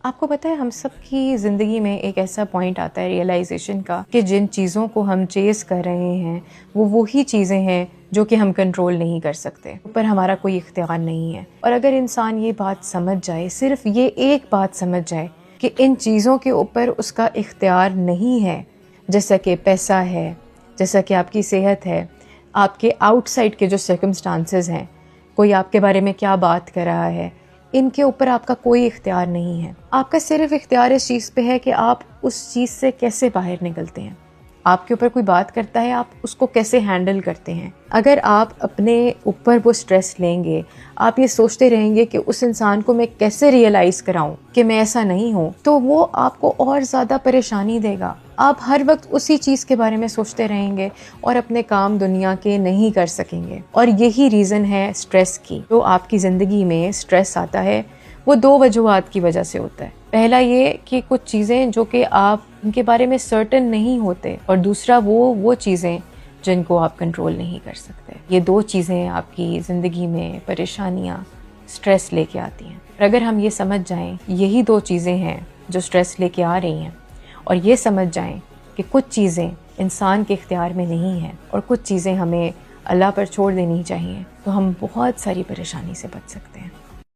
آپ کو پتہ ہے ہم سب کی زندگی میں ایک ایسا پوائنٹ آتا ہے ریئلائزیشن کا کہ جن چیزوں کو ہم چیز کر رہے ہیں وہ وہی چیزیں ہیں جو کہ ہم کنٹرول نہیں کر سکتے، پر ہمارا کوئی اختیار نہیں ہے۔ اور اگر انسان یہ بات سمجھ جائے، صرف یہ ایک بات سمجھ جائے کہ ان چیزوں کے اوپر اس کا اختیار نہیں ہے، جیسا کہ پیسہ ہے، جیسا کہ آپ کی صحت ہے، آپ کے آؤٹ سائڈ کے جو سرکمسٹانسز ہیں، کوئی آپ کے بارے میں کیا بات کر رہا ہے، ان کے اوپر آپ کا کوئی اختیار نہیں ہے۔ آپ کا صرف اختیار اس چیز پہ ہے کہ آپ اس چیز سے کیسے باہر نکلتے ہیں۔ آپ کے اوپر کوئی بات کرتا ہے، آپ اس کو کیسے ہینڈل کرتے ہیں۔ اگر آپ اپنے اوپر وہ سٹریس لیں گے، آپ یہ سوچتے رہیں گے کہ اس انسان کو میں کیسے ریئلائز کراؤں کہ میں ایسا نہیں ہوں، تو وہ آپ کو اور زیادہ پریشانی دے گا۔ آپ ہر وقت اسی چیز کے بارے میں سوچتے رہیں گے اور اپنے کام دنیا کے نہیں کر سکیں گے۔ اور یہی ریزن ہے سٹریس کی۔ جو آپ کی زندگی میں سٹریس آتا ہے وہ دو وجوہات کی وجہ سے ہوتا ہے۔ پہلا یہ کہ کچھ چیزیں جو کہ آپ ان کے بارے میں سرٹن نہیں ہوتے، اور دوسرا وہ چیزیں جن کو آپ کنٹرول نہیں کر سکتے۔ یہ دو چیزیں آپ کی زندگی میں پریشانیاں، سٹریس لے کے آتی ہیں۔ اور اگر ہم یہ سمجھ جائیں یہی دو چیزیں ہیں جو سٹریس لے کے آ رہی ہیں، اور یہ سمجھ جائیں کہ کچھ چیزیں انسان کے اختیار میں نہیں ہیں اور کچھ چیزیں ہمیں اللہ پر چھوڑ دینی چاہیے، تو ہم بہت ساری پریشانی سے بچ سکتے ہیں۔